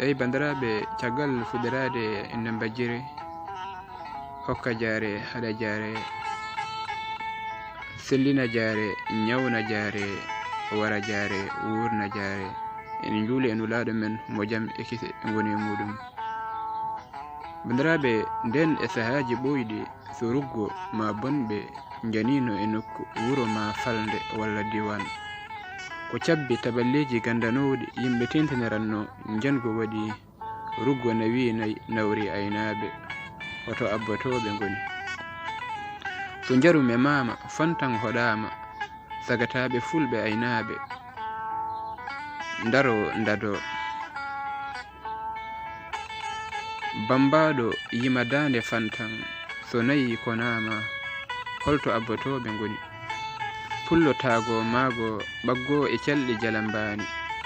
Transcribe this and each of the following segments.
eyi bandiraɓe, caggal fuɗɗirade inde mbajjiri hokka jaare, haɗa jaare, sellina jaare, ñawna jaare, wara jaare, wurna jaare. En juuli e nulaaɗo men mo jam e kise ngoni e muɗum. Bandiraɓe, nden e sahaaji ɓoyɗi so ruggo ma bonɓe janino e nokku wuro ma falde walla diwan, ko cabbi taballeji gandanoɗi yimɓe tintiniranno jango waɗi ruggo nawi nayi nawri aynaɓe oto abbotoɓe ngoni. So jarum e mama fontan hoɗama sagataɓe fulɓe aynaɓe ndaro ndado. Bambaɗo yima dande fantan so nayi konama holto abbotoɓe ngoni. Pullo tago mago ɓaggo e calɗi jalambani,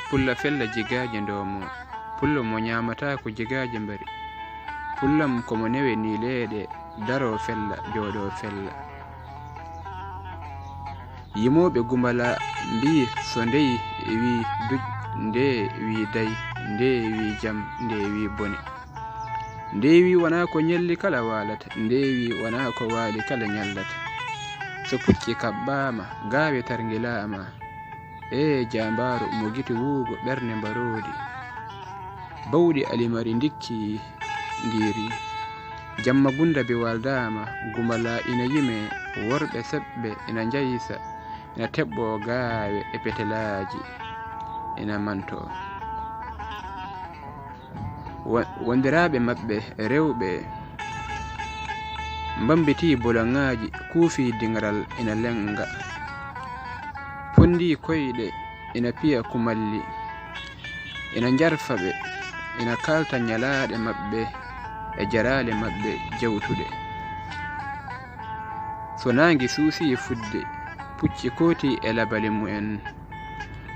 pulla fella jigaje ndomo, pullo mo ñamata ko jigaje mbari, pullam komo newe ni leeɗe daro fella joɗo fella. Yimoɓe gumala mbi so ndeyi wi duj, nde wi dayi, nde wi jam, nde wi bone, nde wi wona ko ñelli kala walata, nde wi wona ko waali kala ñallata. So pucci kaɓɓama gawe targilama, e jambaru mo giti wuugo ɓernde mbarodi, bawɗi alimari dikki ndiri, jamma gunda be waldama, gumala ina yime, worɓe seɓɓe ina jayisa, ina teɓɓo gawe e petelaji ina manto. Wondiraɓe maɓɓe rewɓe mbambiti bolongaji, kuufi dingral ina lenga, pondi koyɗe ina piya kumalli, ina jarfa ɓe, ina kalta ñalaɗe maɓɓe e jarale maɓɓe jewtuɗe. So nangi suusi fudde, pucci kooti e labali mu'en,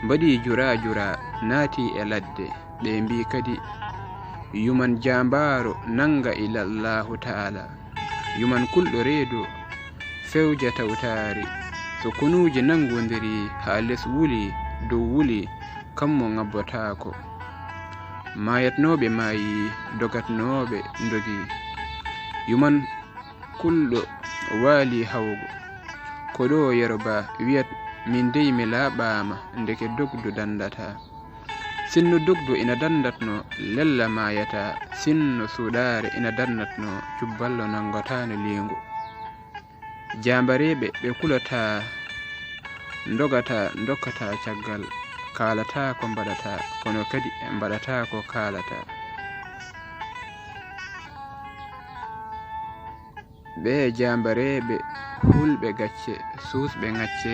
mbaɗi jura jura naati e ladde, ɓe mbi kadi yuman jambaro nanga ilallahu ta'ala, yuman kulɗo reedo fewja tawtari. So kunuji nangodiri ha les wuli dow wuli, kammo ngabbotako. Mayatnoɓe mayi, dogatnoɓe dogi, yuman kulɗo waali hawgo, ko ɗo yeroba wiyat min dey mi laaɓama ndeke dogdu dandata. Sinno dogdu ina dandatno lella mayata, sinno suɗare ina dandatno cubballo nangotano lingu. Jambareɓe ɓe kulata, dogata dokkata caggal, kalata ko mbaɗata, kono kadi mbaɗata ko kalata. Ɓe jambareɓe hulɓe gacce, susɓe gacce,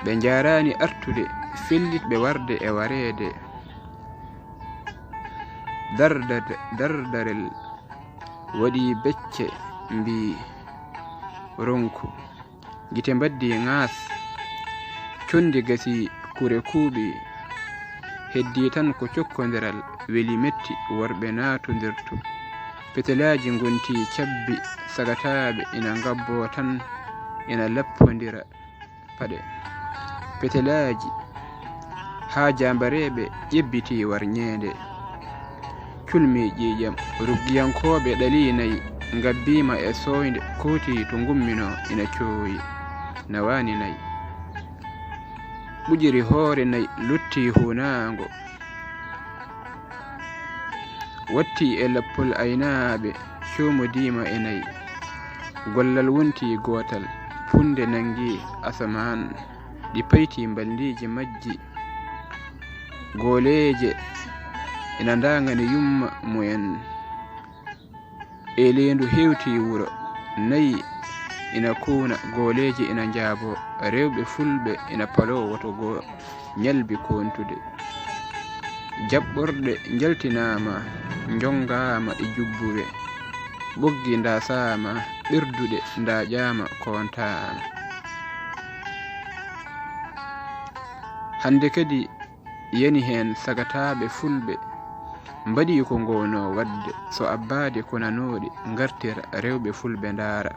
ɓe jarani artude fellitɓe warde e warede. Dardarel waɗi becce mbi ronku, gite mbaddi ŋaas, condi gasi kure kuuɓi, heddi tan ko cokkodiral weli metti worɓe natodirtu. Petelaji gonti cabbi, sagataɓe ina ngabbo tan ina leppodira paɗe. Petelaji ha jambareɓe ƴebbiti warñede, culmi ƴiƴam ruggiyankoɓe ɗali nayi, ngabbima e soyde kooti to gummino ina cooyi nawani nayi. ɓujiri hoore nayi lutti hunago, watti e leppol aynaɓe comodima e nayi. Gollal wonti gotal, funde nangi asaman, ɗi payti mbaldiji majji, goleje ina ndagani yumma mu'en. E lendu hewti wuro, nayi ina kuna, goleje ina jaabo, rewɓe fulɓe ina palo woto go ñalbi kontude. Jaɓɓorɗe jaltinama, jongama e jubbuɓe, ɓoggi ndasama, ɓerduɗe ndaƴama kontama. Hande kadi yani hen sagataɓe fulɓe mbaɗi ko ngono wadde, so abbade ko nanoɗe gartira rewɓe fulɓe ndara.